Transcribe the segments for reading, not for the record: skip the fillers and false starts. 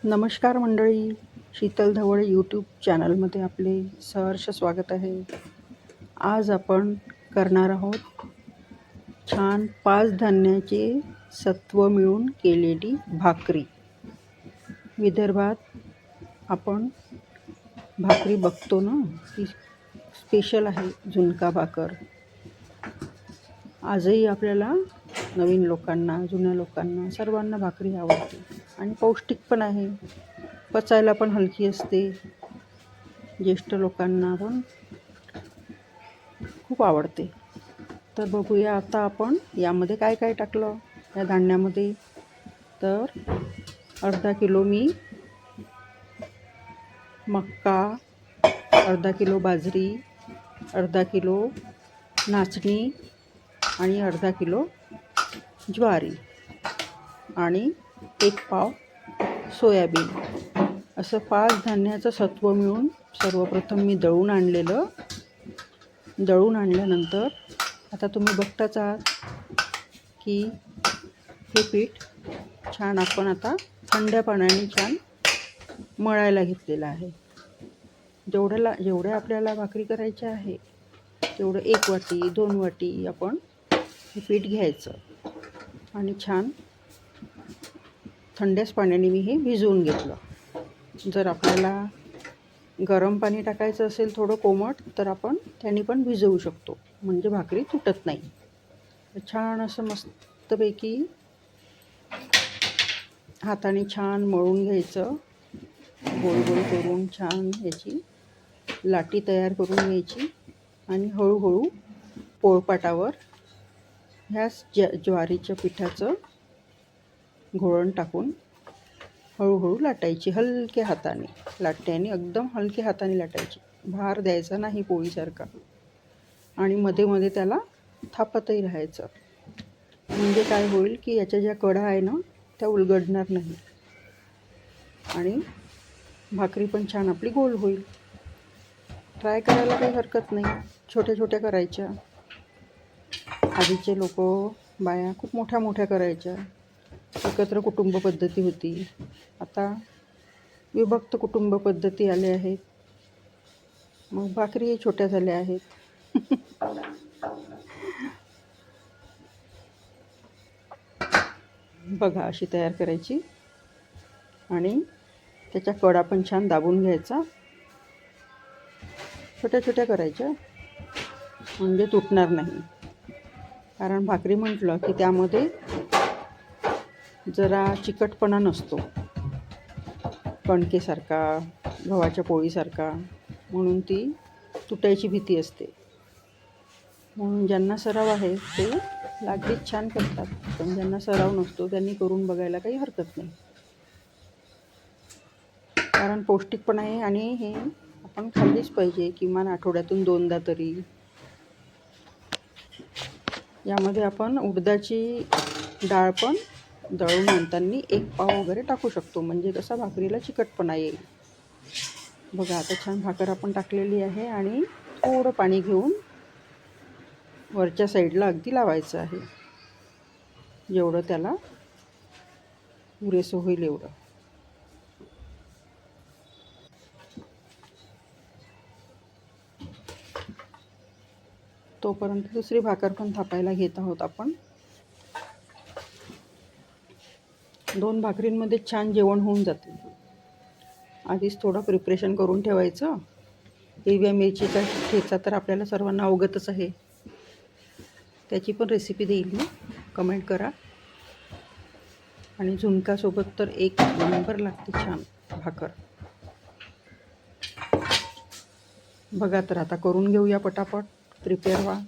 नमस्कार मंडळी, शीतल धवळे यूट्यूब चॅनलमध्ये आपले सहर्ष स्वागत आहे. आज आपण करणार आहोत छान 5 धान्याचे सत्व मिळून केलेली भाकरी. विदर्भात आपण भाकरी बघतो ना, ती स्पेशल आहे झुणका भाकर. आजही आपल्याला नवीन लोकांना, जुन्या लोकांना सर्वांना भाकरी आवडते आणि पौष्टिक पण आहे. पचायला पण हलकी असते. ज्येष्ठ लोकांना पण खूप आवडते. तर बघूया आता आपण यामध्ये काय काय टाकलं या धान्यामध्ये. तर अर्धा किलो मी मक्का, अर्धा किलो बाजरी, अर्धा किलो नाचणी आणि अर्धा किलो ज्वारी आणि 1 पाव सोयाबीन, असं 5 धान्याचं सत्व मिळून सर्वप्रथम मी दळून आणलेलं. दळून आणल्यानंतर आता तुम्ही बघताच आहात की हे पीठ छान आपण आता थंड पाण्याने छान मळायला घेतलेलं आहे. जेवढ्या आपल्याला भाकरी करायची आहे तेवढं 1 वाटी 2 वाटी आपण हे पीठ घ्यायचं आणि छान थंड्याच पाण्याने मी हे भिजवून घेतलं. जर आपल्याला गरम पाणी टाकायचं असेल थोडं कोमट, तर आपण त्याने पण भिजवू शकतो, म्हणजे भाकरी तुटत नाही. छान असं मस्तपैकी हाताने छान मळून घ्यायचं. गोल गोल करून छान याची लाटी तयार करून घ्यायची आणि हळूहळू पोळपाटावर ह्या ज्वारीच्या पिठाचं घोळण टाकून हळूहळू लाटायची. हलक्या हाताने लाटण्याने, एकदम हलक्या हाताने लाटायची. भार द्यायचा नाही पोळीसारखा. आणि मध्ये मध्ये त्याला थापतही राहायचं. म्हणजे काय होईल की याच्या ज्या कडा आहे ना त्या उलगडणार नाही आणि भाकरी पण छान आपली गोल होईल. ट्राय करायला काही हरकत नाही. छोट्या छोट्या करायच्या. आधीचे लोक बाया खूप मोठ्या मोठ्या करायच्या. एकत्र कुटुंब पद्धती होती. आता विभक्त कुटुंब पद्धती आल्या आहेत, मग भाकरी छोट्या झाल्या आहेत. बघा, अशी तयार करायची आणि त्याच्या कडा पण छान दाबून घ्यायचा. छोट्या छोट्या करायच्या म्हणजे तुटणार नाही. कारण भाकरी म्हटलं की त्यामध्ये जरा चिकटपणा नसतो, कणकेसारखा, गव्हाच्या पोळीसारखा, म्हणून ती तुटायची भीती असते. म्हणून ज्यांना सराव आहे ते लागलीच छान करतात, पण ज्यांना सराव नसतो त्यांनी करून बघायला काही हरकत नाही. कारण पौष्टिक पण आहे आणि हे आपण खाल्लीच पाहिजे किमान आठवड्यातून 2दा तरी. यामध्ये आपण उडदाची डाळ पण दळून आणताना 1 पाव वगैरे टाकू शकतो, म्हणजे कसा भाकरीला चिकटपणा येईल. बघा, आता छान भाकर आपण टाकलेली आहे आणि थोडं पाणी घेऊन वरच्या साईडला अगदी लावायचं आहे, जेवढं त्याला पुरेसं होईल एवढं. तोपर्यंत दुसरी भाकर पण थापायला घेत आहोत आपण. 2 भाकरींमध्ये छान जेवण होऊन जाते. आधीच थोडं प्रिपरेशन करून ठेवायचं. हिरव्या मिरचीचा ठेचा तर आपल्याला सर्वांना अवगतच आहे. त्याची पण रेसिपी देईल मी, कमेंट करा. आणि झुणकासोबत तर 1 नंबर लागते छान भाकर. बघा, तर आता करून घेऊया पटापट. प्रिपेअर व्हा.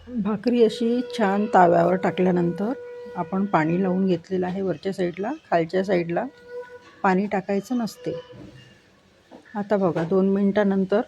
भाकरी अशी छान ताव्यावर टाकल्यानंतर आपण पाणी लावून घेतलेलं आहे वरच्या साईडला. खालच्या साईडला पाणी टाकायचं नसते. आता बघा 2 मिनटानंतर,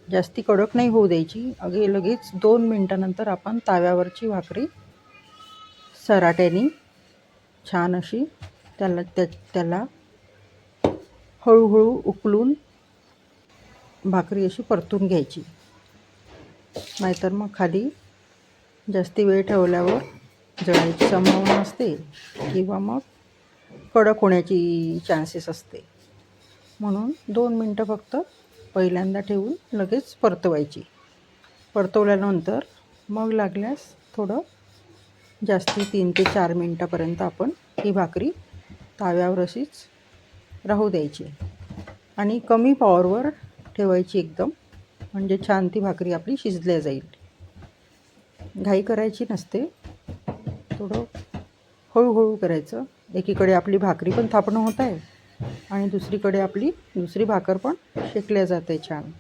जास्ती कडक नाही होऊ द्यायची, लगेच 2 मिनटानंतर आपण ताव्यावरची भाकरी सराट्याने छान अशी त्याला हळूहळू उकलून भाकरी अशी परतून घ्यायची. नाहीतर मग खाली जास्ती वेळ ठेवल्यावर जळायची संभावना असते किंवा मग कडक होण्याची चान्सेस असते. म्हणून 2 मिनटं फक्त पहिल्यांदा ठेवून लगेच परतवायची. परतवल्यानंतर मग लागल्यास थोडं जास्ती 3 ते 4 मिनटापर्यंत आपण ही भाकरी ताव्यावर अशीच राहू द्यायची आणि कमी पॉवरवर ठेवायची एकदम, म्हणजे छान ती भाकरी आपली शिजल्या जाईल. घाई करायची नसते, थोडं हळूहळू करायचं. एकीकडे आपली भाकरी पण थापणं होत आहे आणि दुसरीकडे आपली दुसरी भाकर पण शेकल्या जाते छान.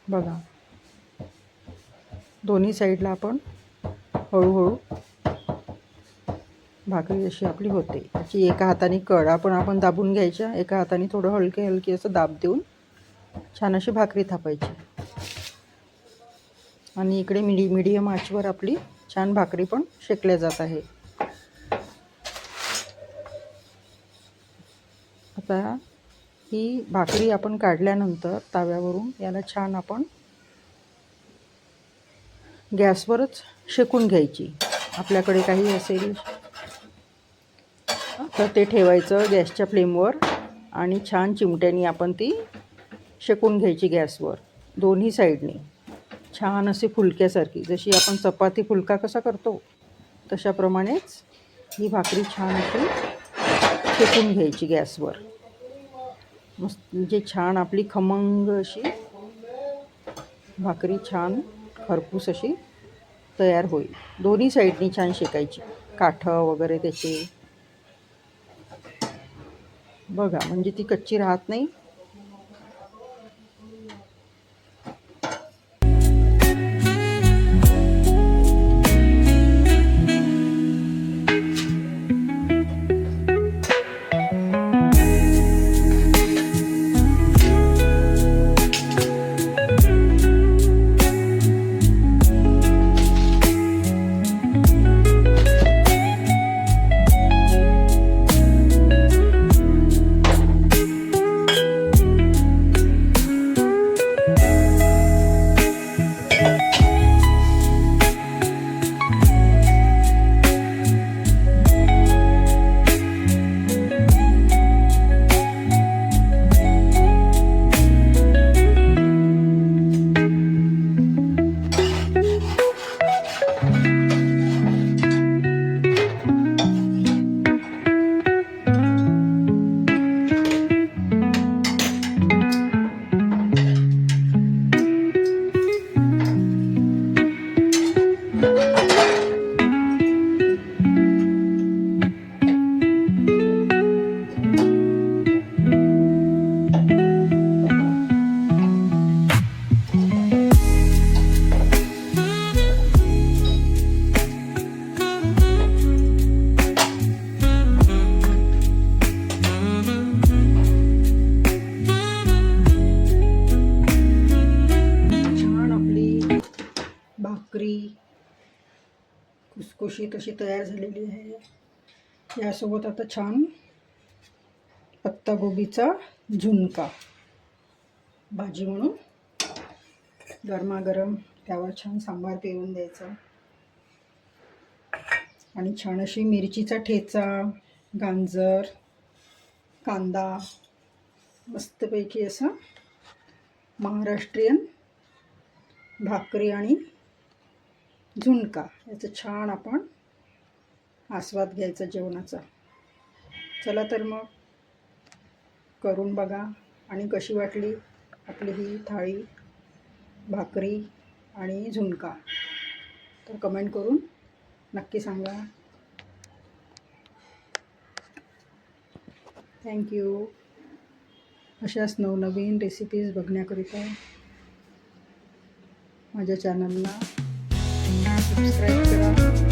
बघा, दोन्ही साईडला आपण हळूहळू भाकरी अशी आपली होते. त्याची एका हाताने कड आपण दाबून घ्यायच्या, एका हाताने थोडं हलकी असं दाब देऊन छान अशी भाकरी थापायची आणि इकडे मीडियम आचवर आपली छान भाकरी पण शेकल्या जात आहे. आता ही भाकरी आपण काढल्यानंतर ताव्यावरून याला छान आपण गॅसवरच शेकून घ्यायची. आपल्याकडे काही असेल तर ते ठेवायचं गॅसच्या फ्लेमवर आणि छान चिमट्याने आपण ती शेकून घ्यायची गॅसवर दोन्ही साईडने, छान अशी फुलक्यासारखी. जशी आपण चपाती फुलका कसा करतो तशाप्रमाणेच ही भाकरी छान अशी शेकून घ्यायची गॅसवर. मस्त म्हणजे छान आपली खमंग अशी भाकरी छान खरपूस अशी तयार होईल. दोन्ही साईडनी छान शेकायची, काठं वगैरे त्याचे. बघा, म्हणजे ती कच्ची राहत नाही. भाकरी खुसखुशीत अशी तयार झालेली आहे. यासोबत आता छान पत्तागोबीचा झुणका भाजी म्हणून गरमागरम त्यावर छान सांबार पिळून द्यायचा आणि छान अशी मिरचीचा ठेचा, गाजर, कांदा, मस्तपैकी असं महाराष्ट्रीयन भाकरी आणि झुणका याचा छान आपण आस्वाद घ्यायचा जेवणाचा. चला तर मग करून बघा आणि कशी वाटली आपली ही थाळी भाकरी आणि झुणका तर कमेंट करून नक्की सांगा. थँक्यू. अशाच नवनवीन रेसिपीज बघण्याकरिता माझ्या चॅनलला सबस्क्राईब करा.